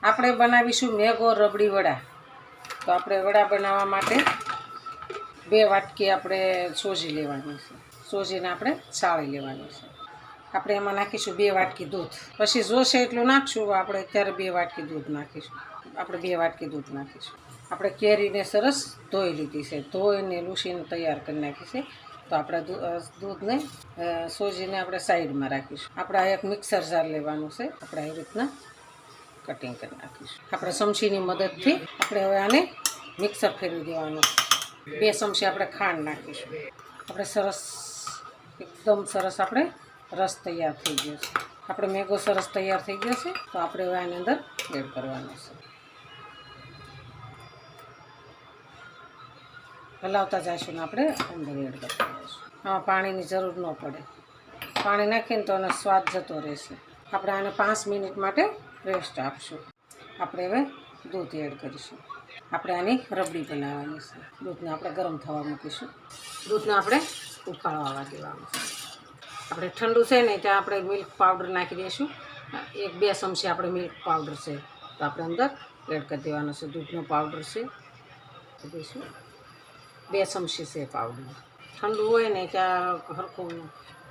આપણે બનાવીશું મેગો રબડી વડા. તો આપણે વડા બનાવવા માટે 2 વાટકી આપણે સોજી લેવાની છે. સોજીને આપણે ચાળી લેવાની છે. આપણે એમાં નાખીશું 2 વાટકી દૂધ. પછી જોશે એટલું નાખશું. આપણે અત્યારે 2 વાટકી દૂધ નાખીશું. આપણે 2 વાટકી દૂધ નાખીશું. આપણે કેરીને સરસ ધોઈ લીધી છે. ધોઈને લૂસીને તૈયાર કરી નાખી છે. તો આપણે દૂધને સોજીને આપણે સાઈડમાં રાખીશું. આપણે આ એક મિક્સર જાર લેવાનું છે. આપણે આવી રીતના કટિંગ કરી નાખીશું. આપણે ચમચીની મદદથી આપણે હવે આને મિક્સર ફેરવી દેવાનું. 2 ચમચી આપણે ખાંડ નાખીશું. આપણે સરસ એકદમ સરસ આપણે રસ તૈયાર થઈ ગયો છે. આપણે મેગો સરસ તૈયાર થઈ ગયો છે. તો આપણે હવે આની અંદર એડ કરવાનું છે. હલાવતા જઈશું ને આપણે અંદર એડ કરતા જઈશું. આમાં પાણીની જરૂર ન પડે. પાણી નાખીને તો એનો સ્વાદ જતો રહેશે. આપણે આને 5 મિનિટ માટે રેસ્ટ આપશું. આપણે હવે દૂધ એડ કરીશું. આપણે આની રબડી બનાવવાની છે. દૂધને આપણે ગરમ થવા મૂકીશું. દૂધને આપણે ઉકાળવા દેવાનું છે. આપણે ઠંડુ છે ને ત્યાં આપણે મિલ્ક પાવડર નાખી દઈશું. 1-2 ચમચી આપણે મિલ્ક પાવડર છે તો આપણે અંદર એડ કરી દેવાનો છે. દૂધનો પાવડર છે દઈશું. 2 ચમચી છે પાવડર. ઠંડુ હોય ને ત્યાં હરખું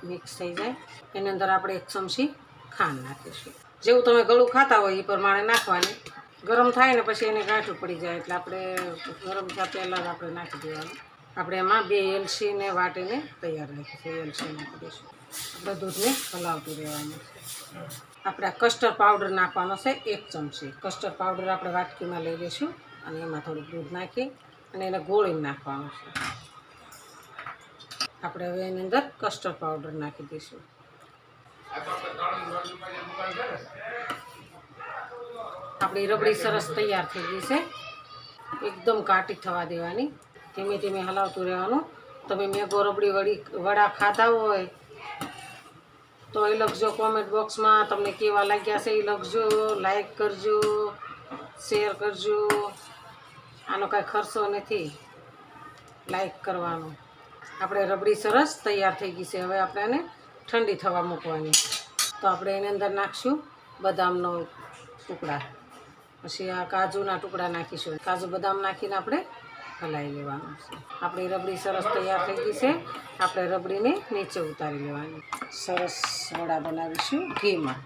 મિક્સ થઈ જાય. એની અંદર આપણે 1 ચમચી ખાંડ નાખીશું. જેવું તમે ગળું ખાતા હોય એ પ્રમાણે નાખવાની. ગરમ થાય ને પછી એને ગાંઠું પડી જાય એટલે આપણે ગરમ થતાં પહેલાં જ આપણે નાખી દેવાનું. આપણે એમાં 2 એલચીને વાટીને તૈયાર રાખીશું. એલચી નાખી દઈશું. આપણે દૂધને હલાવતું રહેવાનું છે. આપણે આ કસ્ટર્ડ પાવડર નાખવાનો છે 1 ચમચી. કસ્ટર્ડ પાવડર આપણે વાટકીમાં લઈ લઈશું અને એમાં થોડું દૂધ નાખી અને એને ગોળીને નાખવાનું છે. આપણે હવે એની અંદર કસ્ટર્ડ પાવડર નાખી દઈશું. આપણી રબડી સરસ તૈયાર થઈ ગઈ છે. એકદમ કાટી થવા દેવાની. ધીમે ધીમે હલાવતું રહેવાનું. તમે મેગો રબડી વડા ખાધા હોય તો એ લખજો કોમેન્ટ બોક્સમાં. તમને કેવા લાગ્યા છે એ લખજો. લાઈક કરજો, શેર કરજો. આનો કાંઈ ખર્ચો નથી લાઈક કરવાનો. આપણે રબડી સરસ તૈયાર થઈ ગઈ છે. હવે આપણે આને ઠંડી થવા મૂકવાની. તો આપણે એની અંદર નાખીશું બદામનો ટુકડા. પછી આ કાજુના ટુકડા નાખીશું. કાજુ બદામ નાખીને આપણે હલાવી લેવાનું છે. આપણી રબડી સરસ તૈયાર થઈ ગઈ છે. આપણે રબડીને નીચે ઉતારી લેવાની. સરસ વડા બનાવીશું ઘીમાં.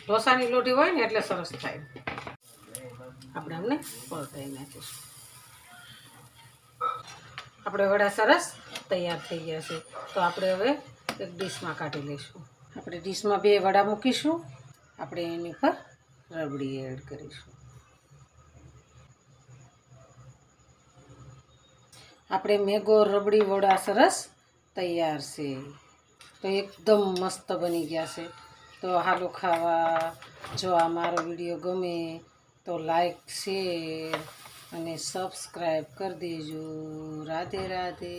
ઢોસાની લોટી હોય ને એટલે સરસ થાય. આપણે અમને પલટાઈ નાખીશું. આપણે વડા સરસ તૈયાર થઈ ગયા છે. તો આપણે હવે એક ડીશમાં કાઢી લઈશું. આપણે ડીશમાં 2 વડા મૂકીશું. આપણે એની પર રબડી એડ કરીશું. આપણે મેગો રબડી વડા સરસ તૈયાર છે. તો એકદમ મસ્ત બની ગયા છે. તો હાલો ખાવા. જો આ મારો વિડીયો ગમે તો લાઈક, શેર અને સબસ્ક્રાઈબ કરી દેજો. રાધે રાધે.